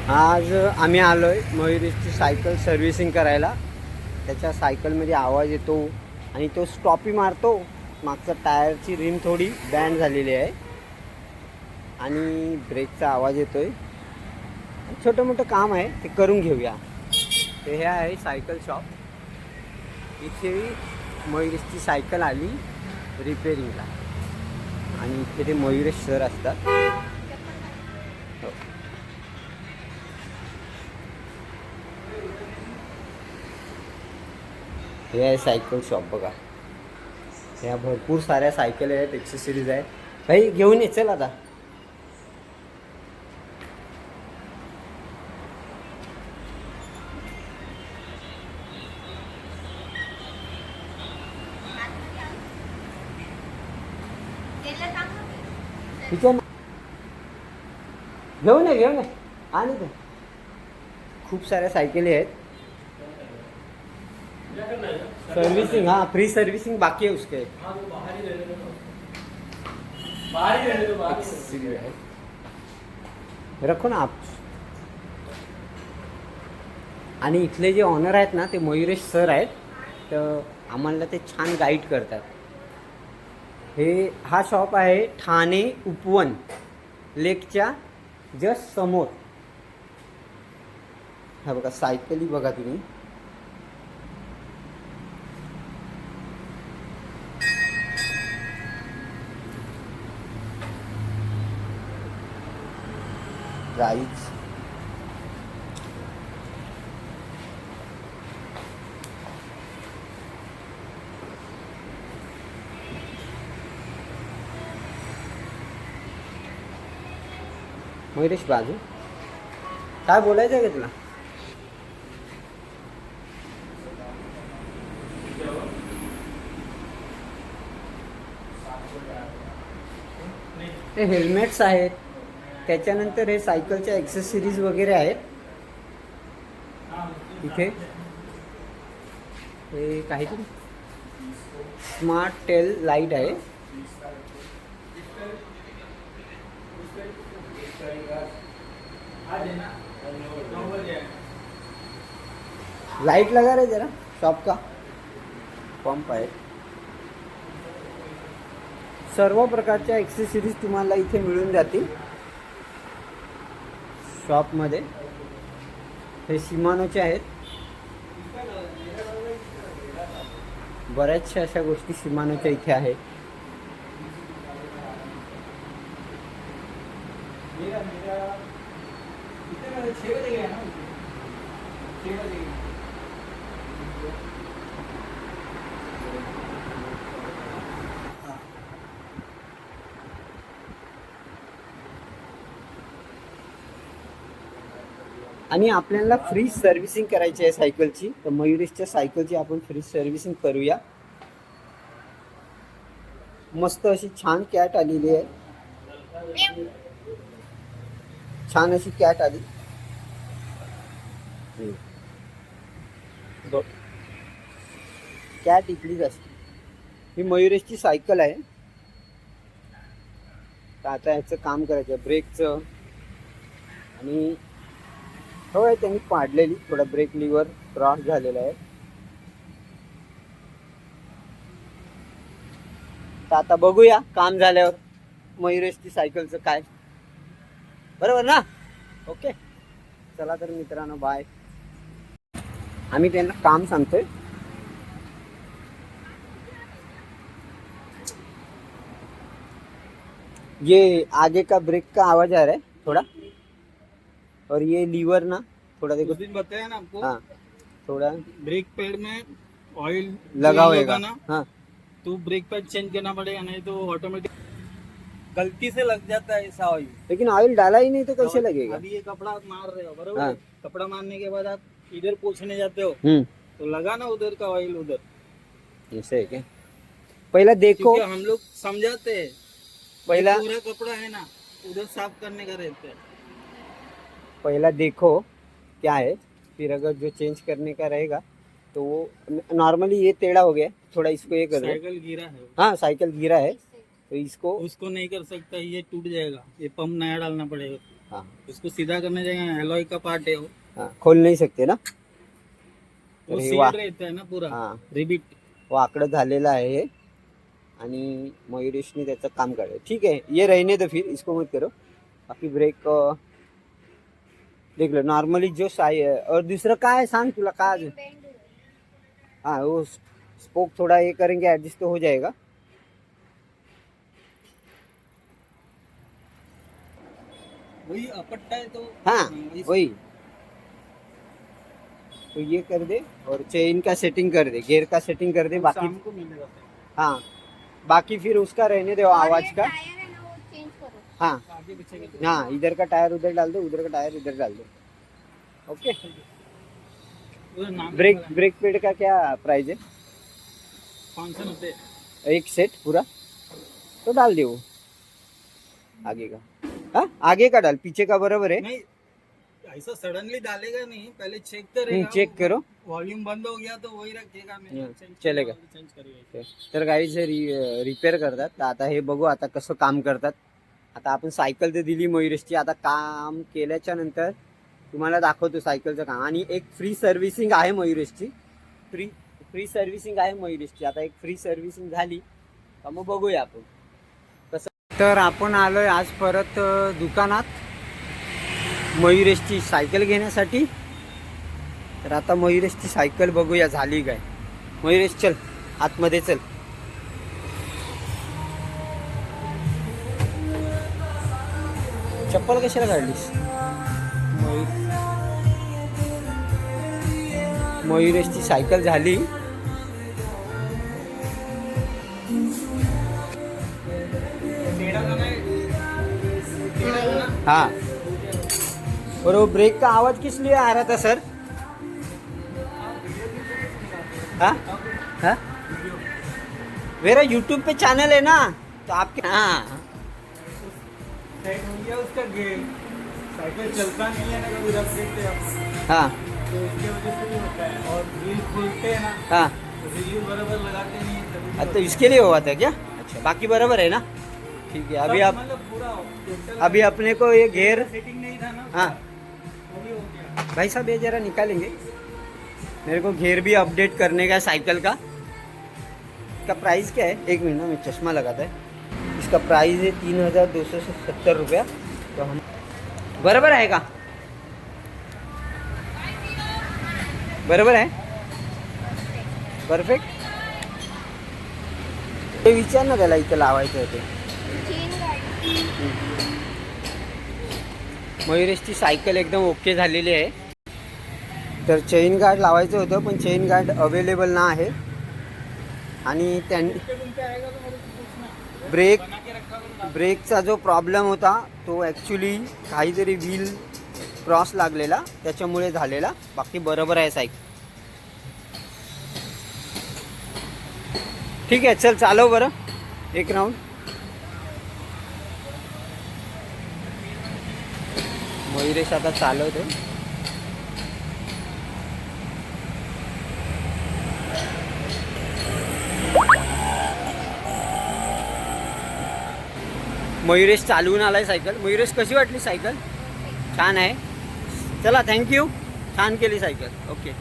आज आम्ही आलो आहे मयुरेशची सायकल सर्व्हिसिंग करायला. त्याच्या सायकलमध्ये आवाज येतो आणि तो स्टॉपी मारतो. मागच्या टायरची रिम थोडी बँड झालेली आहे आणि ब्रेकचा आवाज येतो आहे. छोटं मोठं काम आहे ते करून घेऊया. ते हे आहे सायकल शॉप. इथे मयुरेशची सायकल आली रिपेरिंगला आणि इथे ते मयुरेश सर असतात. हो. हे आहे सायकल शॉप बघा. ह्या भरपूर साऱ्या सायकल आहेत, एक्सेसरीज आहेत. भाई घेऊन ये चल आता. ठीक आहे ना, घेऊन ये आणि ते खूप साऱ्या सायकली आहेत. सर्विसिंग, हाँ फ्री सर्विसिंग बाकी है उसके. रखो ना आप. आणि इथले जे ऑनर आहेत ना ते मयुरेश सर आहेत. तर आम्हाला ते छान गाईड करतात. हा शॉप आहे ठाणे उपवन लेकच्या जस्ट समोर. हा बघा सायकली बघा तुम्ही. प्राइस मयुरेश बाजू काय बोलायचं आहे का तुला? हे हेल्मेट्स आहेत. त्याच्यानंतर हे सायकलच्या ॲक्सेसरीज वगैरे आहेत इथे. हे काहीतरी स्मार्ट टेल लाईट आहे. लाइट लगा रहे जरा शॉप का. पंप आहे. सर्व प्रकारच्या ॲक्सेसरीज तुम्हाला इथे मिळून जातील शॉपमध्ये. हे शिमानोचे आहेत. बऱ्याचशा अशा गोष्टी शिमानोच्या इथे आहेत. आणि आपल्याला फ्री सर्व्हिसिंग करायची आहे सायकलची. तर मयुरेशच्या सायकलची आपण फ्री सर्व्हिसिंग करूया. मस्त अशी छान कॅट आलेली आहे. छान अशी कॅट आली. कॅट इकलीच असते. ही मयुरेशची सायकल आहे. तर आता ह्याचं काम करायचं ब्रेकचं. आणि होय त्यांनी पाडलेली थोडा ब्रेक लिव्हर क्रॉस झालेला आहे. तर आता बघूया काम झाल्यावर मयुरेशची सायकलचं काय. बरोबर ना? ओके चला तर मित्रांनो बाय. आम्ही त्यांना काम सांगतोय. ये आगे का ब्रेक का आवाज आ रहा है थोड़ा. और ये लीवर ना थोड़ा देखो. उस दिन बताया ना आपको. हाँ थोड़ा ब्रेक पैड में ऑयल लगा होगा ना. हाँ. तो ब्रेक पैड चेंज करना पड़ेगा, नहीं तो ऑटोमेटिक गलती से लग जाता है ऐसा ऑयल. लेकिन ऑयल डाला ही नहीं तो कैसे लगेगा? अभी ये कपड़ा आप मार रहे हो बराबर. हाँ. कपड़ा मारने के बाद आप इधर पोछने जाते हो तो लगा ना उधर का ऑयल उधर. ऐसे है क्या? पहला देखो. क्योंकि हम लोग समझाते हैं. पहला पूरा कपड़ा है ना उधर साफ करने का रहता है. पहला देखो क्या है, फिर अगर जो चेंज करने का रहेगा तो वो नॉर्मली ये टेढ़ा हो गया थोड़ा, इसको ये कर दो. साइकिल गिरा है. हाँ साइकिल गिरा है तो इसको उसको नहीं कर सकता, ये टूट जाएगा. ये पंप नया डालना पड़ेगा. हाँ उसको सीधा करने जाएंगे, एलॉय का पार्ट है वो हाँ, खोल नहीं सकते ना. वो तर हे सील्ड रहता है ना पूरा हां रिबिट. वाकडं झालेलं आहे हे आणि मयुरेशने त्याचं काम करायचं. ठीक है ये रहने दो फिर इसको मत करो. बाकी ब्रेक देख लो नॉर्मली जो साई और दूसरा काय है सांग तुला काय अजून. हाँ वो स्पोक थोड़ा ये करेंगे एडजस्ट तो हो जाएगा. वही अपट्टा है तो हाँ वही वही तो ये कर दे और चेन का सेटिंग कर दे गियर का सेटिंग कर दे बाकी. शाम को मिलेगा फिर. हाँ बाकी फिर उसका रहने दो आवाज का. हाँ आगे पीछे के हाँ इधर का टायर उधर डाल दो उधर का टायर इधर डाल दो. ओके. उधर नाम ब्रेक लिखा है. ब्रेक पेड का क्या प्राइस है. 590. एक सेट पूरा तो डाल दे वो आगे का. हाँ आगे का डाल पीछे का बराबर है. नहीं ऐसा सडनली डालेगा नहीं, पहले चेक करेगा. चेक करो. वॉल्यूम बंद हो गया तो वही रखेगा. नहीं हं, change चलेगा. चेंज करेगा. तर गाईज रिपेअर करतात. तर आता हे बघू आता कसं काम करतात. आता आपण सायकल तर दिली मयुरेशची. आता काम केल्याच्या नंतर तुम्हाला दाखवतो सायकलचं काम. आणि एक फ्री सर्व्हिसिंग आहे मयुरेशची. फ्री सर्व्हिसिंग आहे मयुरेशची. आता एक फ्री सर्व्हिसिंग झाली का मग बघूया आपण कसं. तर आपण आलोय आज परत दुकानात मयुरेशची सायकल घेण्यासाठी. तर आता मयुरेशची सायकल बघूया झाली काय. मयुरेश चल आतमध्ये चल. चप्पल कशाला काढलीस. मयुरेशची सायकल झाली. टेढ़ा करना है. टेढ़ा करना. हाँ और वो ब्रेक का आवाज किस लिए आ रहा था सर. हाँ हाँ मेरा यूट्यूब पे चैनल है ना तो आपके. हाँ सेट हो गया उसका गेम. साइकिल चलता नहीं है ना कभी रख देते हैं हाँ तो इसके वजह से भी होता है. और व्हील खोलते हैं ना हाँ तो व्हील बराबर लगाते नहीं है तभी अच्छा इसके लिए हुआ था क्या. अच्छा बाकी बराबर है ना. ठीक है अभी आप मतलब पूरा total अभी अपने को ये घेर. सेटिंग नहीं था ना. हाँ वो भी हो गया. भाई साहब ये जरा निकालेंगे. मेरे को घेर भी अपडेट करने का है साइकिल का. इसका प्राइस क्या है. एक मिनट में चश्मा लगाता है. इसका प्राइस है 3270 रुपया. तो हम बराबर आहे का. बरोबर आहे. परफेक्ट. ते विचार ना त्याला इथं लावायचं आहे ते. मयुरेशची सायकल एकदम ओके झालेली आहे. तर चेन गार्ड लावायचं होतं पण चेन गार्ड अवेलेबल ना आहे. आणि त्यांनी आएगा तो मेरे को पूछना. ब्रेक बना के रखा करो. ब्रेकचा जो प्रॉब्लेम होता तो ॲक्च्युली काहीतरी व्हील क्रॉस लागलेला त्याच्यामुळे झालेला. बाकी बरोबर आहे सायकल. ठीक आहे चल चालव बरं एक राऊंड. मयुरेश आता चालवतो. मयुरेश चालवून आलाय सायकल. मयुरेश कशी वाटली सायकल. छान आहे. चला थँक्यू. छान केली सायकल. ओके.